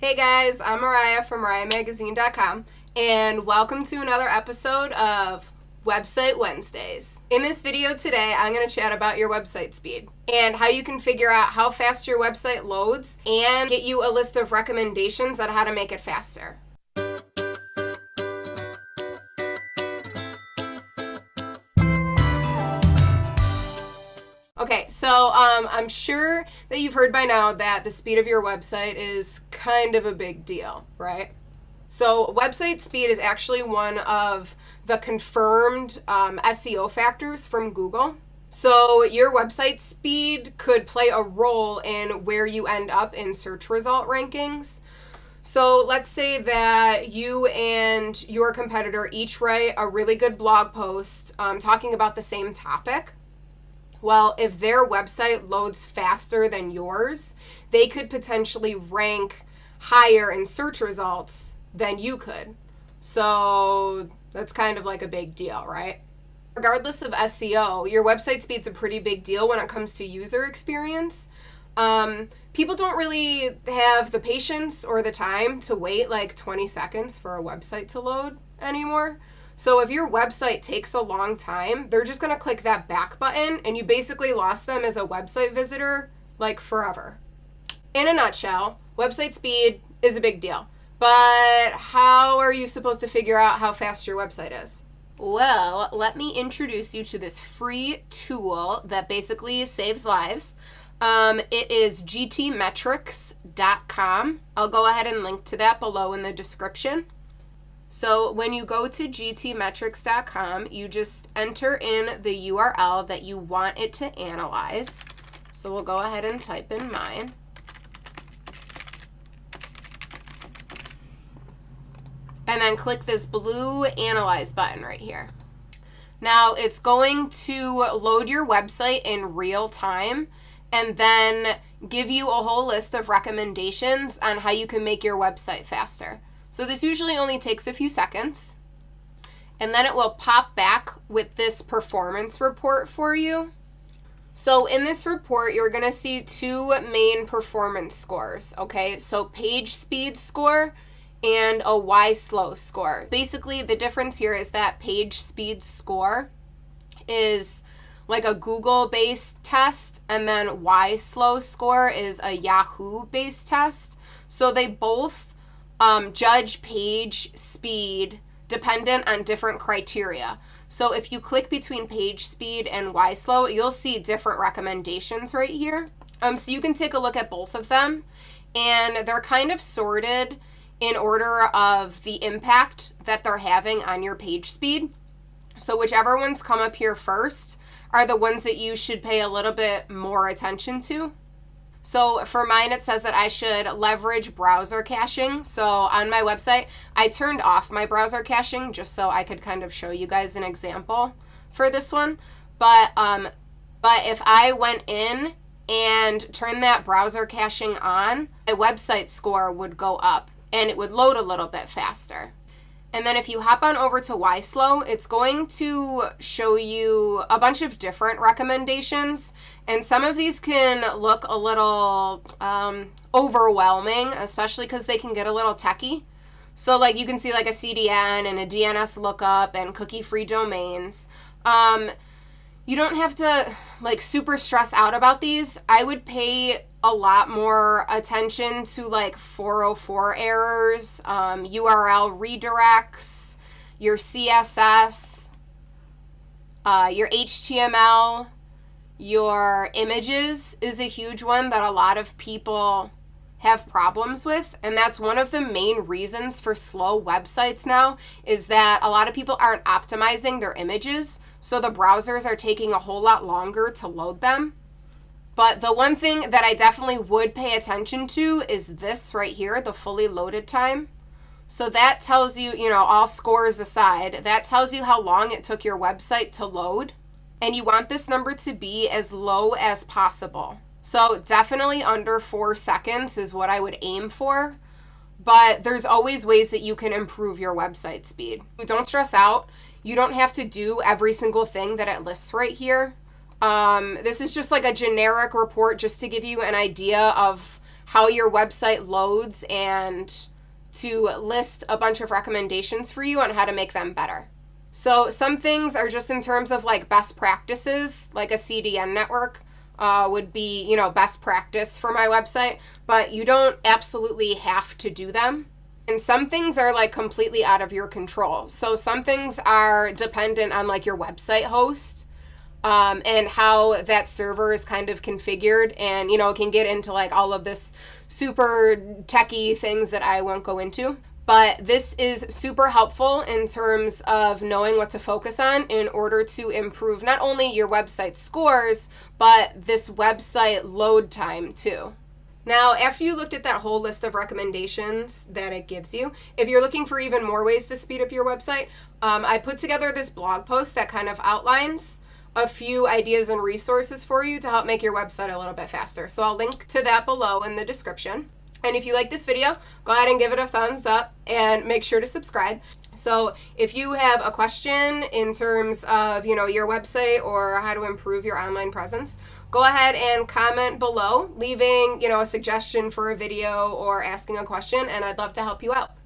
Hey guys, I'm Mariah from MariahMagazine.com, and welcome to another episode of Website Wednesdays. In this video today, I'm going to chat about your website speed and how you can figure out how fast your website loads and get you a list of recommendations on how to make it faster. Okay, so I'm sure that you've heard by now that the speed of your website is kind of a big deal, right? So website speed is actually one of the confirmed SEO factors from Google. So your website speed could play a role in where you end up in search result rankings. So let's say that you and your competitor each write a really good blog post talking about the same topic. Well, if their website loads faster than yours, they could potentially rank higher in search results than you could. So that's kind of like a big deal, right? Regardless of SEO, your website speed's a pretty big deal when it comes to user experience. People don't really have the patience or the time to wait like 20 seconds for a website to load anymore. So if your website takes a long time, they're just going to click that back button and you basically lost them as a website visitor like forever. In a nutshell, website speed is a big deal. But how are you supposed to figure out how fast your website is? Well, let me introduce you to this free tool that basically saves lives. It is gtmetrics.com. I'll go ahead and link to that below in the description. So when you go to gtmetrics.com, you just enter in the URL that you want it to analyze. So we'll go ahead and type in mine. And then click this blue Analyze button right here. Now it's going to load your website in real time and then give you a whole list of recommendations on how you can make your website faster. So this usually only takes a few seconds, and then it will pop back with this performance report for you. So in this report, you're going to see two main performance scores, okay? So page speed score and a Y slow score. Basically, the difference here is that page speed score is like a Google-based test, and then Y slow score is a Yahoo-based test. So they both judge page speed dependent on different criteria. So if you click between page speed and Y slow, you'll see different recommendations right here. So you can take a look at both of them, and they're kind of sorted in order of the impact that they're having on your page speed. So whichever ones come up here first are the ones that you should pay a little bit more attention to. So for mine, it says that I should leverage browser caching. So on my website, I turned off my browser caching just so I could kind of show you guys an example for this one. But if I went in and turned that browser caching on, my website score would go up and it would load a little bit faster. And then if you hop on over to Y slow, it's going to show you a bunch of different recommendations. And some of these can look a little overwhelming, especially because they can get a little techy. So like you can see like a CDN and a DNS lookup and cookie-free domains. You don't have to like super stress out about these. I would pay a lot more attention to like 404 errors, URL redirects, your CSS, your HTML, your images is a huge one that a lot of people have problems with, and that's one of the main reasons for slow websites now is that a lot of people aren't optimizing their images, so the browsers are taking a whole lot longer to load them. But the one thing that I definitely would pay attention to is this right here, the fully loaded time. So that tells you, all scores aside, that tells you how long it took your website to load. And you want this number to be as low as possible. So definitely under 4 seconds is what I would aim for. But there's always ways that you can improve your website speed. Don't stress out. You don't have to do every single thing that it lists right here. This is just like a generic report just to give you an idea of how your website loads and to list a bunch of recommendations for you on how to make them better. So some things are just in terms of like best practices, like a CDN network would be, you know, best practice for my website, but you don't absolutely have to do them. And some things are like completely out of your control. So some things are dependent on like your website host and how that server is kind of configured, and, you know, it can get into like all of this super techie things that I won't go into. But this is super helpful in terms of knowing what to focus on in order to improve not only your website scores, but this website load time too. Now, after you looked at that whole list of recommendations that it gives you, if you're looking for even more ways to speed up your website, I put together this blog post that kind of outlines a few ideas and resources for you to help make your website a little bit faster. So I'll link to that below in the description. And if you like this video, go ahead and give it a thumbs up and make sure to subscribe. So if you have a question in terms of, you know, your website or how to improve your online presence, go ahead and comment below, leaving, you know, a suggestion for a video or asking a question, and I'd love to help you out.